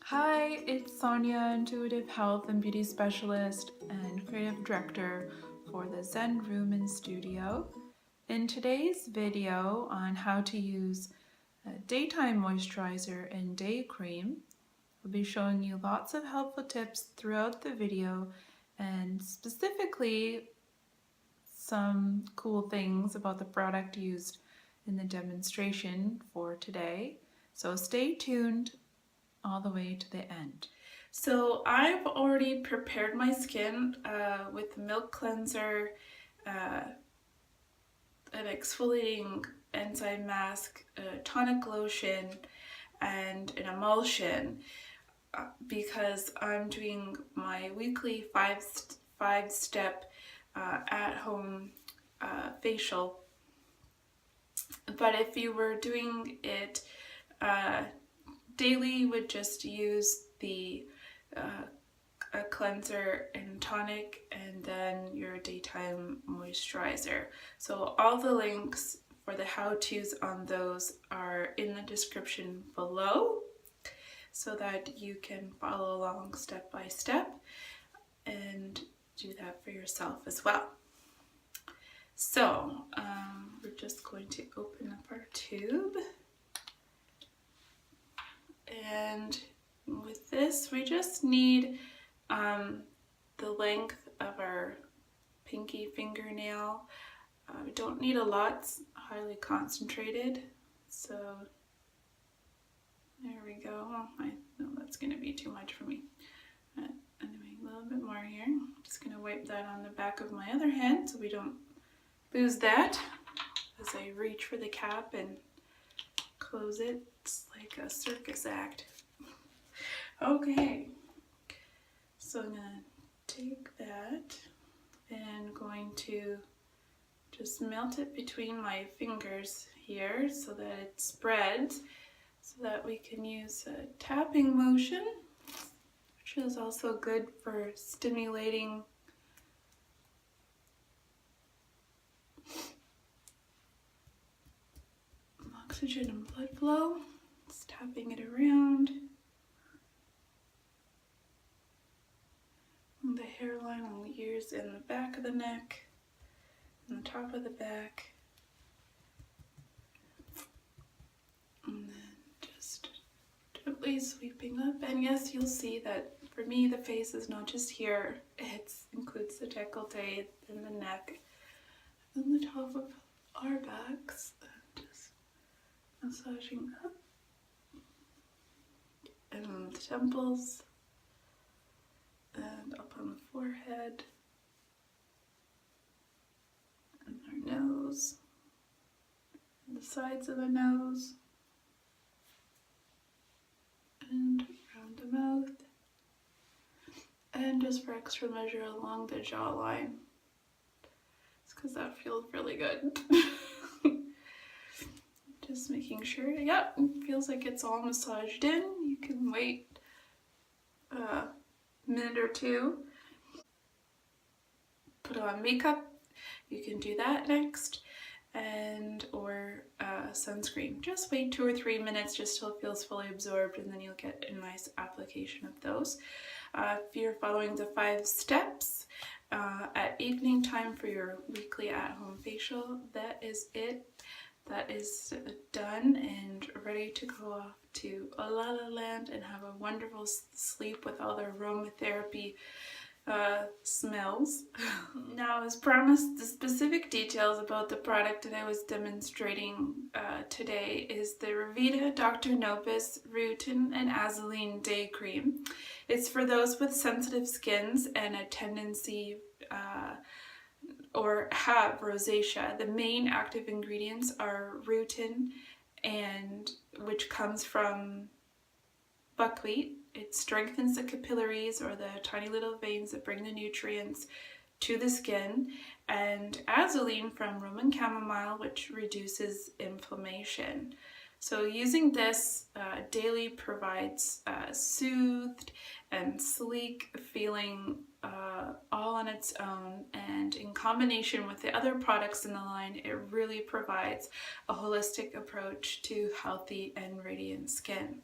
Hi, it's Sonia, Intuitive Health and Beauty Specialist and Creative Director for the Zen Room Studio. In today's video on how to use a daytime moisturizer and day cream, I'll be showing you lots of helpful tips throughout the video and specifically some cool things about the product used in the demonstration for today. So stay tuned all the way to the end. So I've already prepared my skin with milk cleanser, an exfoliating enzyme mask, a tonic lotion, and an emulsion because I'm doing my weekly five-step at-home facial. But if you were doing it daily, you would just use the a cleanser and tonic and then your daytime moisturizer. So all the links for the how-tos on those are in the description below so that you can follow along step by step and do that for yourself as well. So we're just going to open up our tube. And with this, we just need the length of our pinky fingernail. We don't need a lot, it's highly concentrated. So there we go. I know that's going to be too much for me. Anyway, a little bit more here. I'm just going to wipe that on the back of my other hand so we don't lose that as I reach for the cap and close it. It's like a circus act. Okay, so I'm gonna take that and going to just melt it between my fingers here so that it spreads, so that we can use a tapping motion, which is also good for stimulating oxygen and blood flow. Just tapping it around on the hairline, on the ears, and the back of the neck, and the top of the back, and then just gently sweeping up. And yes, you'll see that for me the face is not just here, it includes the décolleté and the neck and the top of our backs. Just massaging up and on the temples and up on the forehead and our nose and the sides of the nose and around the mouth, and just for extra measure along the jawline. It's because that feels really good. Just making sure, yep, it feels like it's all massaged in. You can wait a minute or two. Put on makeup, you can do that next, and or sunscreen. Just wait 2 or 3 minutes just till it feels fully absorbed, and then you'll get a nice application of those. If you're following the 5 steps at evening time for your weekly at-home facial, that is it. That is done and ready to go off to La La Land and have a wonderful sleep with all the aromatherapy smells. Now, as promised, the specific details about the product that I was demonstrating today is the Revita Dr.Nobis Rutin Azulene Day Cream. It's for those with sensitive skins and a tendency or have rosacea. The main active ingredients are rutin, and which comes from buckwheat. It strengthens the capillaries, or the tiny little veins that bring the nutrients to the skin, and azulene from Roman chamomile, which reduces inflammation. So using this daily provides soothed and sleek feeling all on its own, and in combination with the other products in the line, it really provides a holistic approach to healthy and radiant skin.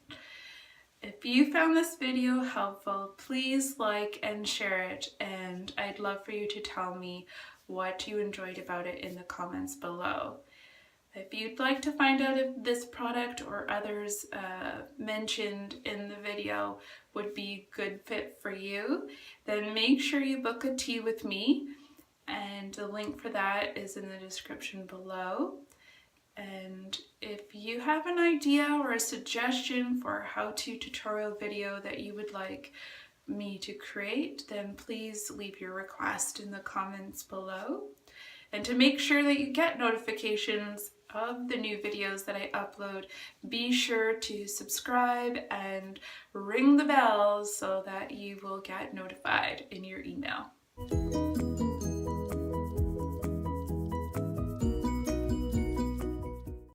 If you found this video helpful, please like and share it, and I'd love for you to tell me what you enjoyed about it in the comments below. If you'd like to find out if this product or others mentioned in the video would be a good fit for you, then make sure you book a tea with me, and the link for that is in the description below. And if you have an idea or a suggestion for a how-to tutorial video that you would like me to create, then please leave your request in the comments below. And to make sure that you get notifications of the new videos that I upload, be sure to subscribe and ring the bell so that you will get notified in your email.